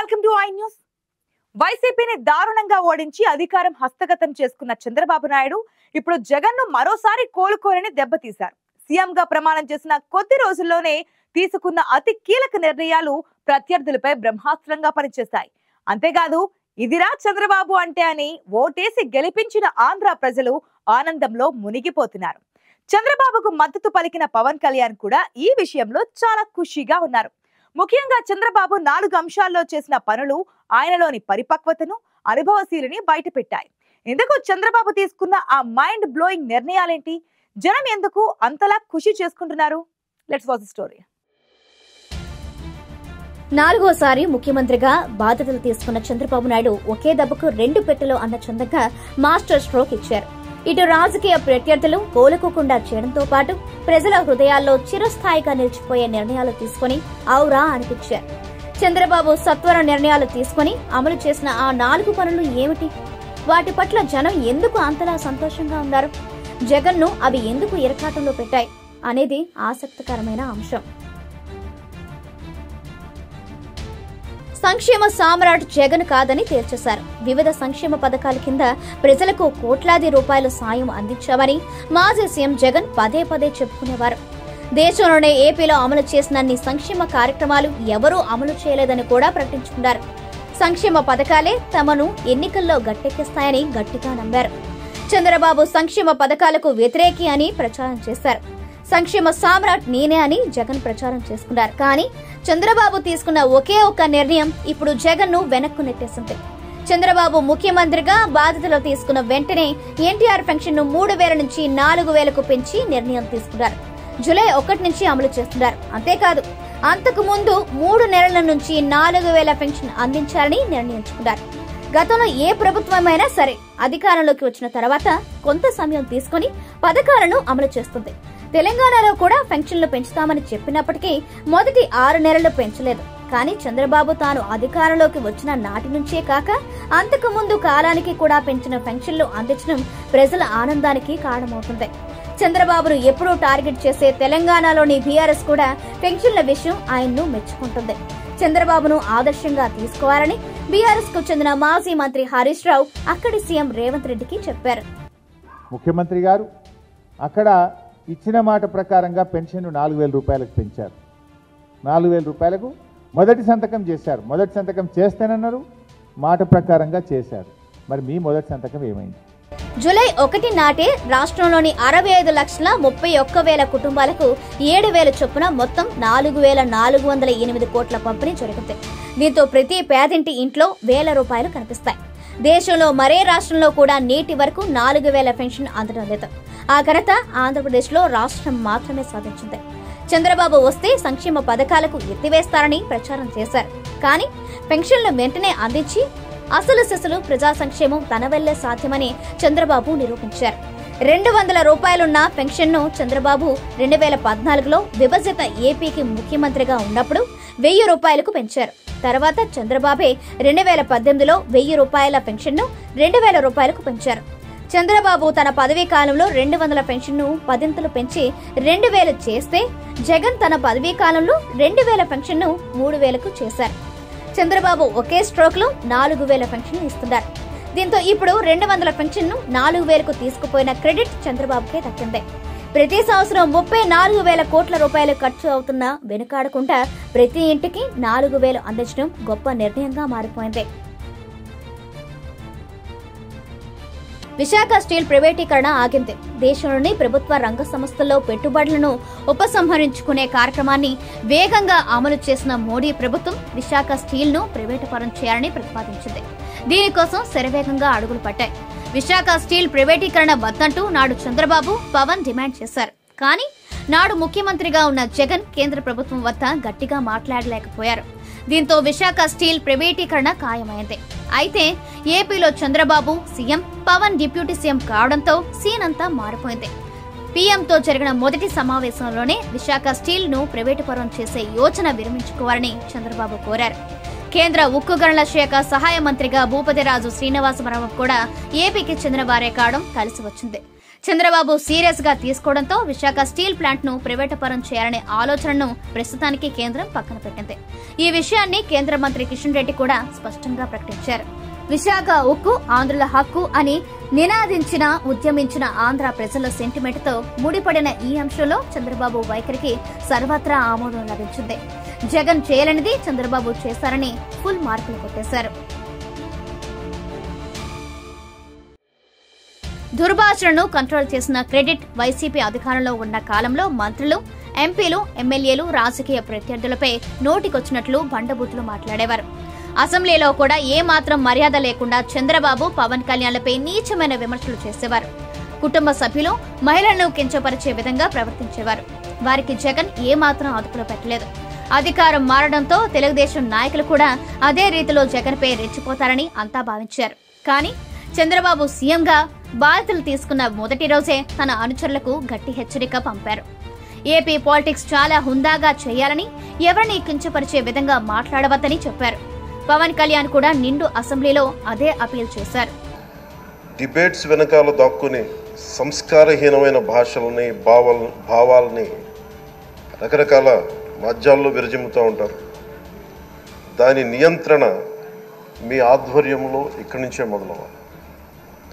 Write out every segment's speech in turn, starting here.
Welcome to I news. వైసీపీని దారుణంగా ఓడించి అధికారం హస్తగతం చేసుకున్న చంద్రబాబు నాయుడు ఇప్పుడు జగన్ ను మరోసారి కోలుకోరని దెబ్బతీశారు. సీఎంగా ప్రమాణం చేసిన కొద్ది రోజుల్లోనే తీసుకున్న అతి కీలక నిర్ణయాలు ప్రత్యర్థులపై బ్రహ్మాస్త్రంగా పనిచేశాయి. అంతేకాదు ఇదిరా చంద్రబాబు అంటే అని ఓటేసి గెలిపించిన ఆంధ్ర ప్రజలు ఆనందంలో మునిగిపోతున్నారు. చంద్రబాబుకు మద్దతు పలికిన పవన్ కళ్యాణ్ కూడా ఈ విషయంలో చాలా ఖుషీగా ఉన్నారు. ముఖ్యంగా చంద్రబాబు 4 అంశాల్లో చేసిన పనులు ఆయనలోని పరిపక్వతను, అనుభవశీలిని బయటపెట్టాయి. ఇందుకు చంద్రబాబు తీసుకున్న ఆ మైండ్ బ్లోయింగ్ నిర్ణయాలేంటి? జనం ఎందుకు అంతలా ఖుషి చేసుకుంటున్నారు? Let's watch the story. 4వసారి ముఖ్యమంత్రిగా బాధ్యతలు తీసుకున్న చంద్రబాబు నాయుడు ఒకే దెబ్బకు 2 పెట్టెలు అన్న చందంగా మాస్టర్ స్ట్రోక్ ఇచ్చారు. ఇటు రాజకీయ ప్రత్యర్థులు కోలుకోకుండా చేయడంతో పాటు ప్రజల హృదయాల్లో చిరస్థాయిగా నిలిచిపోయే నిర్ణయాలు తీసుకుని ఔరా అనిపించారు. చంద్రబాబు సత్వర నిర్ణయాలు తీసుకుని అమలు చేసిన ఆ 4 పనులు ఏమిటి? వాటి పట్ల జనం ఎందుకు అంతలా సంతోషంగా ఉన్నారు? జగన్ ను అవి ఎందుకు ఇరకాటంలో పెట్టాయి అనేది ఆసక్తికరమైన అంశం. సంక్షేమ సామ్రాట్ జగన్ కాదని తేల్చేశారు. వివిధ సంక్షేమ పథకాల కింద ప్రజలకు కోట్లాది రూపాయల సాయం అందించామని మాజీ సీఎం జగన్ పదే పదే చెప్పుకునేవారు. దేశంలోనే ఏపీలో అమలు చేసినన్ని సంక్షేమ కార్యక్రమాలు ఎవరూ అమలు చేయలేదని కూడా ప్రకటించుకున్నారు. సంక్షేమ పథకాలే తమను ఎన్నికల్లో గట్టెక్కిస్తాయని గట్టిగా నమ్మారు. చంద్రబాబు సంక్షేమ పథకాలకు వ్యతిరేకి అని ప్రచారం చేశారు. సంక్షేమ సామ్రాట్ నేనే అని జగన్ ప్రచారం చేసుకున్నారు. కానీ చంద్రబాబు తీసుకున్న ఒకే ఒక్క నిర్ణయం ఇప్పుడు జగన్ ను వెనక్కు నెట్టేసింది. చంద్రబాబు ముఖ్యమంత్రిగా బాధ్యతలు తీసుకున్న వెంటనే ఎన్టీఆర్ పెన్షన్ ను 3,000 నుంచి 4,000కు పెంచి నిర్ణయం తీసుకున్నారు. జూలై 1 నుంచి అమలు చేస్తున్నారు. అంతేకాదు అంతకు ముందు 3 నెలల నుంచి 4,000 పెన్షన్ అందించాలని నిర్ణయించుకున్నారు. గతంలో ఏ ప్రభుత్వమైనా సరే అధికారంలోకి వచ్చిన తర్వాత కొంత సమయం తీసుకుని పథకాలను అమలు చేస్తుంది. తెలంగాణలో కూడా పెన్షన్లు పెంచుతామని చెప్పినప్పటికీ మొదటి 6 నెలలు పెంచలేదు. కానీ చంద్రబాబు తాను అధికారంలోకి వచ్చిన నాటి నుంచే కాక అంతకు ముందు కాలానికి కూడా పెంచిన పెన్షన్లు అందించడం ప్రజల ఆనందానికి కారణమవుతుంది. చంద్రబాబును ఎప్పుడూ టార్గెట్ చేసే తెలంగాణలోని బీఆర్ఎస్ కూడా పెన్షన్ల విషయం ఆయన్ను మెచ్చుకుంటుంది. చంద్రబాబును ఆదర్శంగా తీసుకోవాలని బీఆర్ఎస్ కు చెందిన మాజీ మంత్రి హరీష్ రావు అక్కడి సీఎం రేవంత్ రెడ్డికి చెప్పారు. ముఖ్యమంత్రి గారు అక్కడ ఇచ్చిన మాట ప్రకారంగా పెన్షన్ 4,000 రూపాయలకు పెంచారు. 4,000 రూపాయలకు మొదటి సంతకం చేశారు. మొదటి సంతకం చేస్తేనన్నారు, మాట ప్రకారంగా చేశారు. మరి మీ మొదటి సంతకం ఏమైంది? జూలై 1 నాటే రాష్ట్రంలోని 65,31,000 కుటుంబాలకు 7,000 చొప్పున మొత్తం 4,408 కోట్ల పంపిణీ జరుగుతుంది. దీంతో ప్రతి పేదింటి ఇంట్లో 1,000 రూపాయలు కనిపిస్తాయి. దేశంలో మరే రాష్ట్రంలో కూడా నేటి వరకు 4,000 పెన్షన్ అందడం లేదు. ఆ ఘనత ఆంధ్రప్రదేశ్ లో రాష్ట్రం మాత్రమే సాధించింది. చంద్రబాబు వస్తే సంక్షేమ పథకాలకు ఎత్తివేస్తారని ప్రచారం చేశారు. కానీ పెన్షన్లు వెంటనే అందించి అసలు సిసలు ప్రజా సంక్షేమం తన వల్లే సాధ్యమని చంద్రబాబు నిరూపించారు. 200 రూపాయలున్న పెన్షన్ ను చంద్రబాబు 2014లో విభజిత ఏపీకి ముఖ్యమంత్రిగా ఉన్నప్పుడు 1,000 రూపాయలకు పెంచారు. తర్వాత చంద్రబాబే 2018లో 1,000 రూపాయల పెన్షన్ ను 2,000 రూపాయలకు పెంచారు. చంద్రబాబు తన పదవీ కాలంలో 200 పెన్షన్ ను 10 పెంచి 2,000 చేస్తే జగన్ తన పదవీ కాలంలో 2,000 పెన్షన్ ను 3,000కు చేశారు. చంద్రబాబు ఒకే స్ట్రోక్ లో 4,000 పెన్షన్ ఇస్తున్నారు. దీంతో ఇప్పుడు 200 పెన్షన్ ను 4,000కు తీసుకుపోయిన క్రెడిట్ చంద్రబాబుకే దక్కింది. ప్రతి సంవత్సరం 34,000 కోట్ల రూపాయలు ఖర్చు అవుతున్నా వెనుకాడకుండా ప్రతి ఇంటికి 4,000 అందించడం గొప్ప నిర్ణయంగా మారిపోయింది. విశాఖ స్టీల్ ప్రైవేటీకరణ ఆగింది. దేశంలోని ప్రభుత్వ రంగ సంస్థల్లో పెట్టుబడులను ఉపసంహరించుకునే కార్యక్రమాన్ని వేగంగా అమలు చేసిన మోడీ ప్రభుత్వం విశాఖ స్టీల్ ను ప్రైవేటు పరం చేయాలని ప్రతిపాదించింది. దీనికోసం శరవేగంగా అడుగులు పట్టాయి. విశాఖ స్టీల్ ప్రైవేటీకరణ వద్దంటూ నాడు చంద్రబాబు, పవన్ డిమాండ్ చేశారు. కానీ నాడు ముఖ్యమంత్రిగా ఉన్న జగన్ కేంద్ర ప్రభుత్వం వద్ద గట్టిగా మాట్లాడలేకపోయారు. దీంతో విశాఖ స్టీల్ ప్రైవేటీకరణ ఖాయమైంది. అయితే ఏపీలో Chandrababu CM, Pawan deputy CM కావడంతో సీన్ అంతా మారిపోయింది. పీఎంతో జరిగిన మొదటి సమావేశంలోనే విశాఖ స్టీల్ ను ప్రైవేటు పరం చేసే యోచన విరమించుకోవాలని చంద్రబాబు కోరారు. కేంద్ర ఉక్కు గనుల శాఖ సహాయ మంత్రిగా భూపతిరాజు శ్రీనివాసరావు కూడా ఏపీకి చెందిన వారే కావడం కలిసి వచ్చింది. చంద్రబాబు సీరియస్ గా తీసుకోవడంతో విశాఖ స్టీల్ ప్లాంట్ ను ప్రైవేటు పరం చేయాలనే ఆలోచనను ప్రస్తుతానికి కేంద్రం పక్కన పెట్టింది. ఈ విషయాన్ని కేంద్ర మంత్రి కిషన్ రెడ్డి కూడా స్పష్టంగా ప్రకటించారు. విశాఖ ఉక్కు ఆంధ్రుల హక్కు అని నినాదించిన ఉద్యమించిన ఆంధ్ర ప్రజల సెంటిమెంట్ తో ముడిపడిన ఈ అంశంలో చంద్రబాబు వైఖరికి సర్వత్రా ఆమోదం లభించింది. జగన్ చేయలేనిది చంద్రబాబు చేశారని ఫుల్ మార్కులు కొట్టేశారు. దుర్భాషలను కంట్రోల్ చేసిన క్రెడిట్ వైసీపీ అధికారంలో ఉన్న కాలంలో మంత్రులు, ఎంపీలు, ఎమ్మెల్యేలు రాజకీయ ప్రత్యర్థులపై నోటికొచ్చినట్లు బండబూతులు మాట్లాడేవారు. అసెంబ్లీలో కూడా ఏమాత్రం మర్యాద లేకుండా చంద్రబాబు, పవన్ కళ్యాణ్లపై నీచమైన విమర్శలు చేసేవారు. కుటుంబ సభ్యులు, మహిళలను కించపరిచే విధంగా ప్రవర్తించేవారు. వారికి జగన్ ఏమాత్రం అదుపులో పెట్టలేదు. అధికారం మారడంతో తెలుగుదేశం నాయకులు కూడా అదే రీతిలో జగన్పై రెచ్చిపోతారని అంతా భావించారు. కానీ చంద్రబాబు సీఎంగా బాధ్యతలు తీసుకున్న మొదటి రోజే తన అనుచరులకు గట్టి హెచ్చరిక పంపారు. ఏపీ పాలిటిక్స్ చాలా హుందాగా చేయాలని, ఎవరిని కించపరిచే విధంగా మాట్లాడవద్దని చెప్పారు. పవన్ కళ్యాణ్ కూడా నిండు అసెంబ్లీలో అదే అపీల్ చేశారు. డిబేట్స్ వెనకాల దాక్కుని సంస్కారహీనమైన భాషలని, భావాలని రకరకాల మాధ్యాల్లో విరజిమ్ముతూ ఉంటారు. దాని నియంత్రణ మీ ఆధ్వర్యంలో ఇక్కడి నుంచే మొదలవ్వాలి.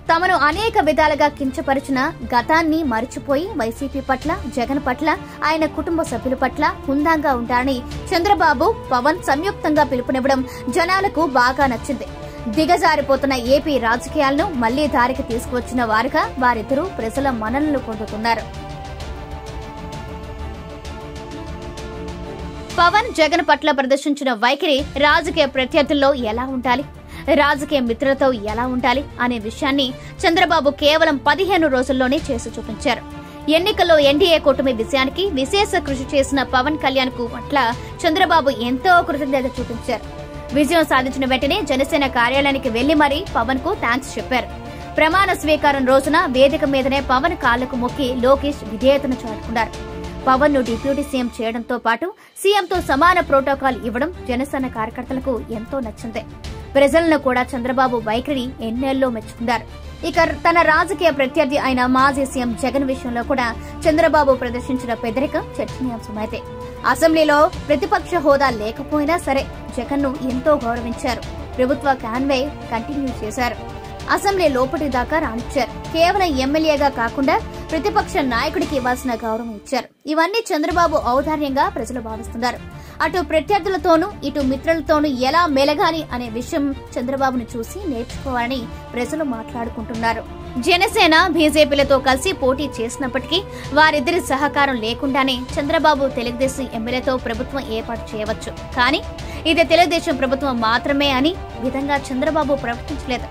తమను అనేక విధాలుగా కించపరిచిన గతాన్ని మరిచిపోయి వైసీపీ పట్ల, జగన్ పట్ల, ఆయన కుటుంబ సభ్యుల పట్ల హుందాగా ఉంటారని చంద్రబాబు, పవన్ సంయుక్తంగా పిలుపునివ్వడం జనాలకు బాగా నచ్చింది. దిగజారిపోతున్న ఏపీ రాజకీయాలను మళ్లీ దారికి తీసుకువచ్చిన వారుగా వారిద్దరూ ప్రజల మన్ననలు పొందుతున్నారు. పవన్, జగన్ పట్ల ప్రదర్శించిన వైఖరి రాజకీయ ప్రత్యర్థుల్లో ఎలా ఉండాలి, రాజకీయ మిత్రులతో ఎలా ఉండాలి అనే విషయాన్ని చంద్రబాబు కేవలం 15 రోజుల్లోనే చేసి చూపించారు. ఎన్నికల్లో ఎన్డీఏ కూటమి విజయానికి విశేష కృషి చేసిన పవన్ కళ్యాణ్ కు పట్ల చంద్రబాబు ఎంతో కృతజ్ఞత చూపించారు. విజయం సాధించిన వెంటనే జనసేన కార్యాలయానికి వెళ్లి మరీ పవన్ కు థాంక్స్ చెప్పారు. ప్రమాణ స్వీకారం రోజున వేదిక మీదనే పవన్ కాళ్లకు మొక్కి లోకేష్ విధేయతను చాటుకున్నారు. పవన్ ను డిప్యూటీ సీఎం చేయడంతో పాటు సీఎంతో సమాన ప్రోటోకాల్ ఇవ్వడం జనసేన కార్యకర్తలకు ఎంతో నచ్చింది. ప్రజలను కూడా చంద్రబాబు వైఖరి ఎన్నేళ్లో మెచ్చుకున్నారు. ఇక తన రాజకీయ ప్రత్యర్థి అయిన మాజీ సీఎం జగన్ విషయంలో కూడా చంద్రబాబు ప్రదర్శించిన పెద్దరికం చర్చనీయాంశమైతే అసెంబ్లీలో ప్రతిపక్ష హోదా లేకపోయినా సరే జగన్ ను ఎంతో గౌరవించారు. ప్రభుత్వ కాన్వే కంటిన్యూ చేశారు. అసెంబ్లీ లోపటి దాకా రానిచ్చారు. కేవలం ఎమ్మెల్యేగా కాకుండా ప్రతిపక్ష నాయకుడికి ఇవ్వాల్సిన గౌరవం ఇచ్చారు. ఇవన్నీ చంద్రబాబు ఔదార్యంగా ప్రజలు భావిస్తున్నారు. అటు ప్రత్యర్థులతోనూ ఇటు మిత్రులతోనూ ఎలా మెలగాలి అనే విషయం చంద్రబాబును చూసి నేర్చుకోవాలని ప్రజలు మాట్లాడుకుంటున్నారు. జనసేన, బీజేపీలతో కలిసి పోటీ చేసినప్పటికీ వారిద్దరి సహకారం లేకుండానే చంద్రబాబు తెలుగుదేశం ఎమ్మెల్యేతో ప్రభుత్వం ఏర్పాటు చేయవచ్చు. కానీ ఇది తెలుగుదేశం ప్రభుత్వం మాత్రమే అని విధంగా చంద్రబాబు ప్రవర్తించలేదు.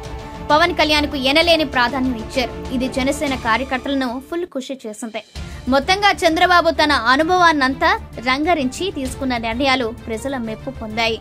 పవన్ కళ్యాణ్ కు ఎనలేని ప్రాధాన్యం ఇచ్చారు. ఇది జనసేన కార్యకర్తలను ఫుల్ ఖుషి చేసింది. మొత్తంగా చంద్రబాబు తన అనుభవాన్నంతా రంగరించి తీసుకున్న నిర్ణయాలు ప్రజల మెప్పు పొందాయి.